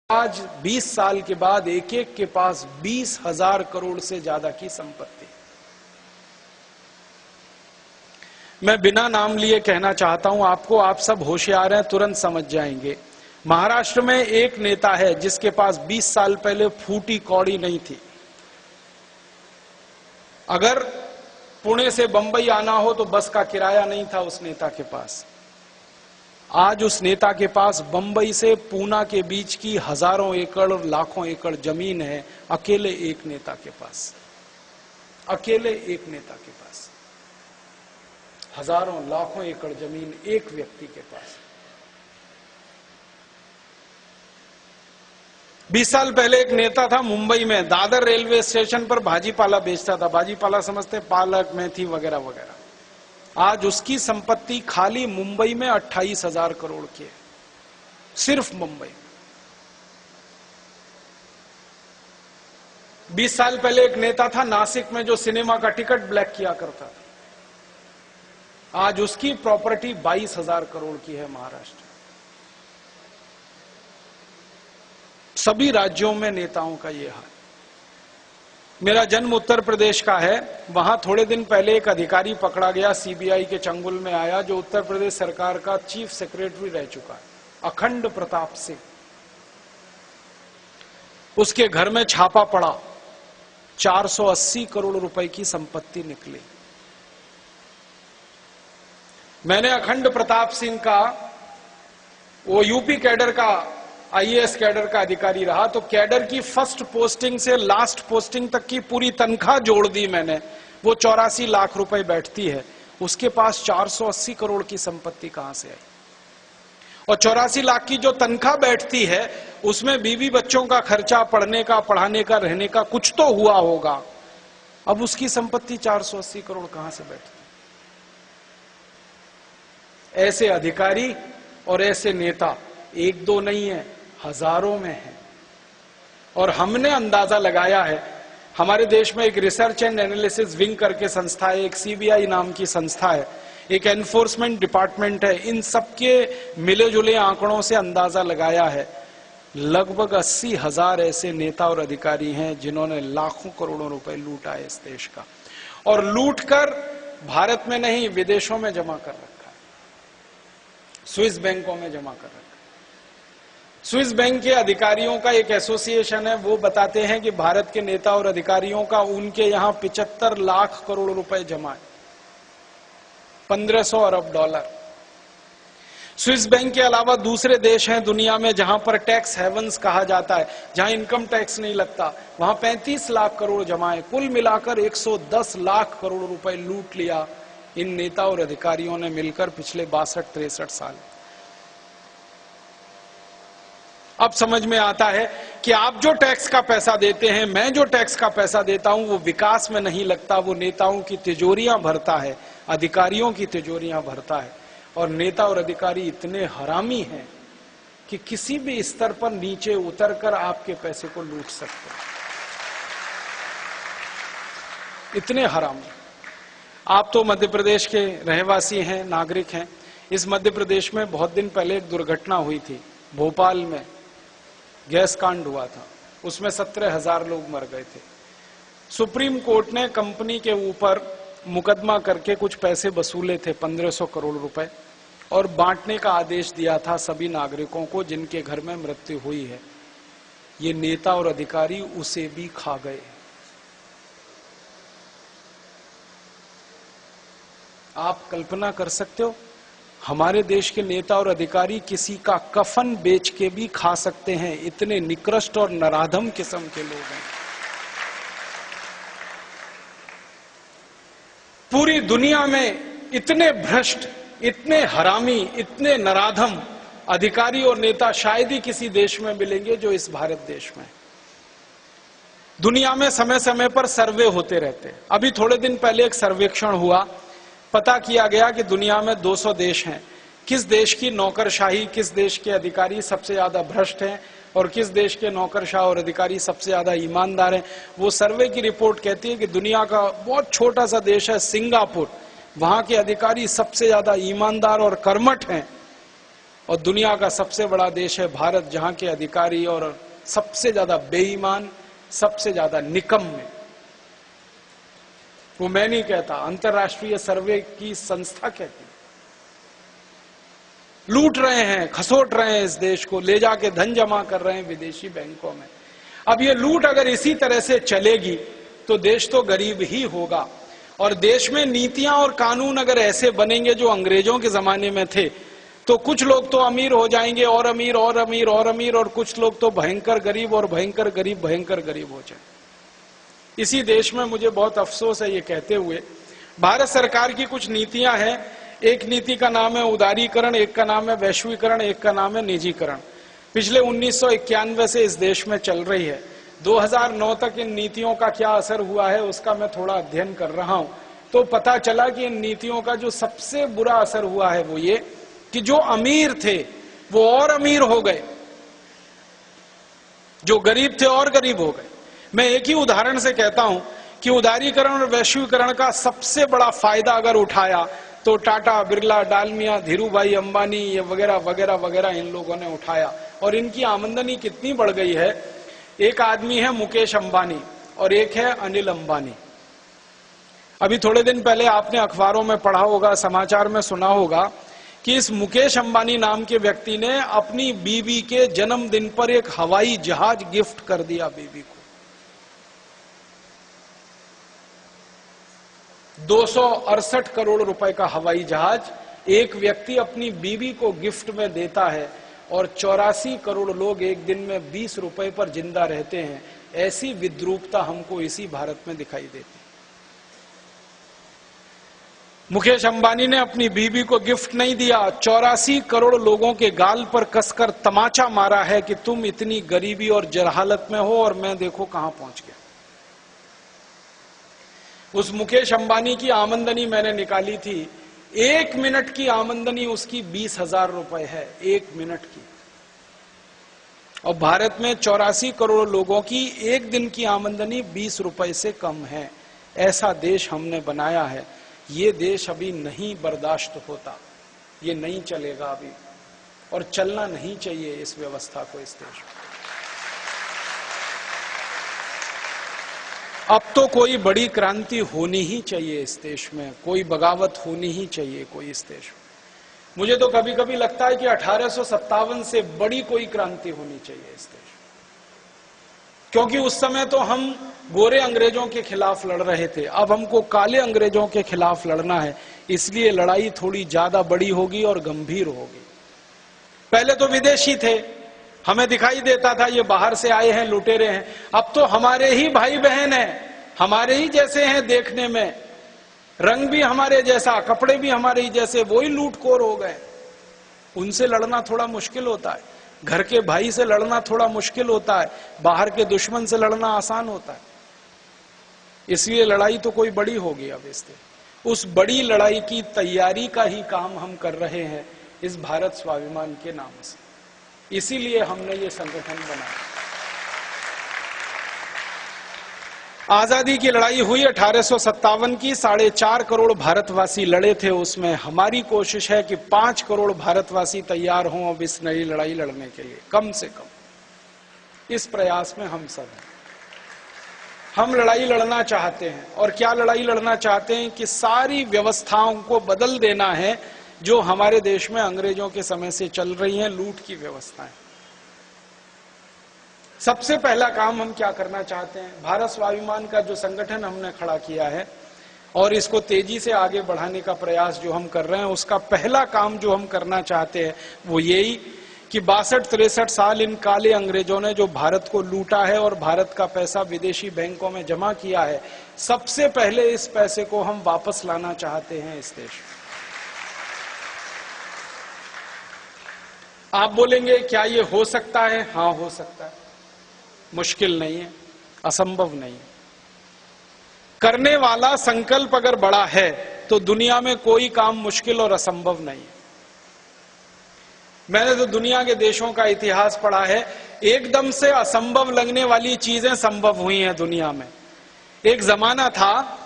आज 20 साल के बाद एक एक के पास 20,000 करोड़ से ज्यादा की संपत्ति। मैं बिना नाम लिए कहना चाहता हूं आपको, आप सब होशियार हैं, तुरंत समझ जाएंगे। महाराष्ट्र में एक नेता है जिसके पास 20 साल पहले फूटी कौड़ी नहीं थी। अगर पुणे से बंबई आना हो तो बस का किराया नहीं था उस नेता के पास। आज उस नेता के पास बंबई से पूना के बीच की हजारों एकड़ और लाखों एकड़ जमीन है, अकेले एक नेता के पास। अकेले एक नेता के पास हजारों लाखों एकड़ जमीन एक व्यक्ति के पास। 20 साल पहले एक नेता था मुंबई में, दादर रेलवे स्टेशन पर भाजीपाला बेचता था। भाजीपाला समझते पालक, मेथी वगैरह वगैरह। आज उसकी संपत्ति खाली मुंबई में 28,000 करोड़ की है, सिर्फ मुंबई। 20 साल पहले एक नेता था नासिक में जो सिनेमा का टिकट ब्लैक किया करता था। आज उसकी प्रॉपर्टी 22,000 करोड़ की है महाराष्ट्र। सभी राज्यों में नेताओं का ये हाल। मेरा जन्म उत्तर प्रदेश का है। वहां थोड़े दिन पहले एक अधिकारी पकड़ा गया, सीबीआई के चंगुल में आया, जो उत्तर प्रदेश सरकार का चीफ सेक्रेटरी रह चुका है, अखंड प्रताप सिंह। उसके घर में छापा पड़ा, 480 करोड़ रुपए की संपत्ति निकली। मैंने अखंड प्रताप सिंह का, वो यूपी कैडर का, आईएएस कैडर का अधिकारी रहा, तो कैडर की फर्स्ट पोस्टिंग से लास्ट पोस्टिंग तक की पूरी तनख्वाह जोड़ दी मैंने। वो 84 लाख रुपए बैठती है, उसके पास 480 करोड़ की संपत्ति कहां से आई? और 84 लाख की जो तनख्वाह बैठती है उसमें बीवी बच्चों का खर्चा, पढ़ने का, पढ़ाने का, रहने का कुछ तो हुआ होगा। अब उसकी संपत्ति 480 करोड़ कहां से बैठती? ऐसे अधिकारी और ऐसे नेता एक दो नहीं है, हजारों में है। और हमने अंदाजा लगाया है, हमारे देश में एक रिसर्च एंड एनालिसिस विंग करके संस्था है, एक सीबीआई नाम की संस्था है, एक एनफोर्समेंट डिपार्टमेंट है। इन सबके मिले जुले आंकड़ों से अंदाजा लगाया है, लगभग 80,000 ऐसे नेता और अधिकारी हैं जिन्होंने लाखों करोड़ों रुपए लूटा है इस देश का। और लूट कर भारत में नहीं, विदेशों में जमा कर रखा है, स्विस बैंकों में जमा कर रखा है। स्विस बैंक के अधिकारियों का एक एसोसिएशन है, वो बताते हैं कि भारत के नेता और अधिकारियों का उनके यहां 75 लाख करोड़ रुपए जमा है, 1500 अरब डॉलर। स्विस बैंक के अलावा दूसरे देश हैं दुनिया में जहां पर टैक्स हेवंस कहा जाता है, जहां इनकम टैक्स नहीं लगता, वहां 35 लाख करोड़ जमा है। कुल मिलाकर 110 लाख करोड़ रुपए लूट लिया इन नेता और अधिकारियों ने मिलकर पिछले 62-63 साल। अब समझ में आता है कि आप जो टैक्स का पैसा देते हैं, मैं जो टैक्स का पैसा देता हूं, वो विकास में नहीं लगता, वो नेताओं की तिजोरियां भरता है, अधिकारियों की तिजोरियां भरता है। और नेता और अधिकारी इतने हरामी हैं कि किसी भी स्तर पर नीचे उतरकर आपके पैसे को लूट सकते हैं, इतने हरामी। आप तो मध्य प्रदेश के रहवासी हैं, नागरिक हैं। इस मध्य प्रदेश में बहुत दिन पहले एक दुर्घटना हुई थी, भोपाल में गैस कांड हुआ था, उसमें 17,000 लोग मर गए थे। सुप्रीम कोर्ट ने कंपनी के ऊपर मुकदमा करके कुछ पैसे वसूले थे, 1500 करोड़ रुपए, और बांटने का आदेश दिया था सभी नागरिकों को जिनके घर में मृत्यु हुई है। ये नेता और अधिकारी उसे भी खा गए। आप कल्पना कर सकते हो, हमारे देश के नेता और अधिकारी किसी का कफन बेच के भी खा सकते हैं, इतने निकृष्ट और नराधम किस्म के लोग हैं। पूरी दुनिया में इतने भ्रष्ट, इतने हरामी, इतने नराधम अधिकारी और नेता शायद ही किसी देश में मिलेंगे जो इस भारत देश में। दुनिया में समय समय पर सर्वे होते रहते हैं। अभी थोड़े दिन पहले एक सर्वेक्षण हुआ, पता किया गया कि दुनिया में 200 देश हैं, किस देश की नौकरशाही, किस देश के अधिकारी सबसे ज्यादा भ्रष्ट हैं और किस देश के नौकरशाह और अधिकारी सबसे ज्यादा ईमानदार हैं। वो सर्वे की रिपोर्ट कहती है कि दुनिया का बहुत छोटा सा देश है सिंगापुर, वहां के अधिकारी सबसे ज्यादा ईमानदार और कर्मठ हैं। और दुनिया का सबसे बड़ा देश है भारत, जहां के अधिकारी और सबसे ज्यादा बेईमान, सबसे ज्यादा निकम्मे। वो मैं नहीं कहता, अंतर्राष्ट्रीय सर्वे की संस्था कहती है। लूट रहे हैं, खसोट रहे हैं इस देश को, ले जाके धन जमा कर रहे हैं विदेशी बैंकों में। अब ये लूट अगर इसी तरह से चलेगी तो देश तो गरीब ही होगा। और देश में नीतियां और कानून अगर ऐसे बनेंगे जो अंग्रेजों के जमाने में थे, तो कुछ लोग तो अमीर हो जाएंगे और अमीर और अमीर और अमीर, और कुछ लोग तो भयंकर गरीब और भयंकर गरीब हो जाए। इसी देश में मुझे बहुत अफसोस है ये कहते हुए, भारत सरकार की कुछ नीतियां हैं। एक नीति का नाम है उदारीकरण, एक का नाम है वैश्वीकरण, एक का नाम है निजीकरण। पिछले 1991 से इस देश में चल रही है। 2009 तक इन नीतियों का क्या असर हुआ है उसका मैं थोड़ा अध्ययन कर रहा हूं, तो पता चला कि इन नीतियों का जो सबसे बुरा असर हुआ है वो ये कि जो अमीर थे वो और अमीर हो गए, जो गरीब थे और गरीब हो गए। मैं एक ही उदाहरण से कहता हूं कि उदारीकरण और वैश्वीकरण का सबसे बड़ा फायदा अगर उठाया तो टाटा, बिरला, डालमिया, धीरूभाई अंबानी, ये वगैरह वगैरह वगैरह इन लोगों ने उठाया। और इनकी आमदनी कितनी बढ़ गई है। एक आदमी है मुकेश अंबानी और एक है अनिल अंबानी। अभी थोड़े दिन पहले आपने अखबारों में पढ़ा होगा, समाचार में सुना होगा कि इस मुकेश अंबानी नाम के व्यक्ति ने अपनी बीवी के जन्मदिन पर एक हवाई जहाज गिफ्ट कर दिया बीवी को। 268 करोड़ रुपए का हवाई जहाज एक व्यक्ति अपनी बीवी को गिफ्ट में देता है, और 84 करोड़ लोग एक दिन में 20 रुपए पर जिंदा रहते हैं। ऐसी विद्रूपता हमको इसी भारत में दिखाई देती। मुकेश अंबानी ने अपनी बीवी को गिफ्ट नहीं दिया, 84 करोड़ लोगों के गाल पर कसकर तमाचा मारा है कि तुम इतनी गरीबी और जरहालत में हो और मैं देखो कहां पहुंच गया। उस मुकेश अंबानी की आमदनी मैंने निकाली थी, 1 मिनट की आमदनी उसकी 20,000 रुपए है, 1 मिनट की। और भारत में 84 करोड़ लोगों की एक दिन की आमदनी 20 रुपए से कम है। ऐसा देश हमने बनाया है। ये देश अभी नहीं बर्दाश्त होता, ये नहीं चलेगा अभी, और चलना नहीं चाहिए इस व्यवस्था को इस देश में। अब तो कोई बड़ी क्रांति होनी ही चाहिए इस देश में, कोई बगावत होनी ही चाहिए कोई इस देश में। मुझे तो कभी कभी लगता है कि 1857 से बड़ी कोई क्रांति होनी चाहिए इस देश में, क्योंकि उस समय तो हम गोरे अंग्रेजों के खिलाफ लड़ रहे थे, अब हमको काले अंग्रेजों के खिलाफ लड़ना है। इसलिए लड़ाई थोड़ी ज्यादा बड़ी होगी और गंभीर होगी। पहले तो विदेशी थे, हमें दिखाई देता था ये बाहर से आए हैं, लुटेरे हैं। अब तो हमारे ही भाई बहन हैं, हमारे ही जैसे हैं देखने में, रंग भी हमारे जैसा, कपड़े भी हमारे ही जैसे, वही लूटखोर हो गए। उनसे लड़ना थोड़ा मुश्किल होता है, घर के भाई से लड़ना थोड़ा मुश्किल होता है, बाहर के दुश्मन से लड़ना आसान होता है। इसलिए लड़ाई तो कोई बड़ी होगी अब इससे। उस बड़ी लड़ाई की तैयारी का ही काम हम कर रहे हैं इस भारत स्वाभिमान के नाम से। इसीलिए हमने ये संगठन बनाया। आजादी की लड़ाई हुई 1857 की, 4.5 करोड़ भारतवासी लड़े थे उसमें। हमारी कोशिश है कि 5 करोड़ भारतवासी तैयार हों अब इस नई लड़ाई लड़ने के लिए, कम से कम। इस प्रयास में हम सब हैं। हम लड़ाई लड़ना चाहते हैं। और क्या लड़ाई लड़ना चाहते हैं कि सारी व्यवस्थाओं को बदल देना है जो हमारे देश में अंग्रेजों के समय से चल रही हैं, लूट की व्यवस्थाएं। सबसे पहला काम हम क्या करना चाहते हैं, भारत स्वाभिमान का जो संगठन हमने खड़ा किया है और इसको तेजी से आगे बढ़ाने का प्रयास जो हम कर रहे हैं, उसका पहला काम जो हम करना चाहते हैं वो यही कि 62-63 साल इन काले अंग्रेजों ने जो भारत को लूटा है और भारत का पैसा विदेशी बैंकों में जमा किया है, सबसे पहले इस पैसे को हम वापस लाना चाहते हैं इस देश में। आप बोलेंगे क्या ये हो सकता है? हाँ, हो सकता है, मुश्किल नहीं है, असंभव नहीं है। करने वाला संकल्प अगर बड़ा है तो दुनिया में कोई काम मुश्किल और असंभव नहीं है। मैंने तो दुनिया के देशों का इतिहास पढ़ा है, एकदम से असंभव लगने वाली चीजें संभव हुई हैं दुनिया में। एक जमाना था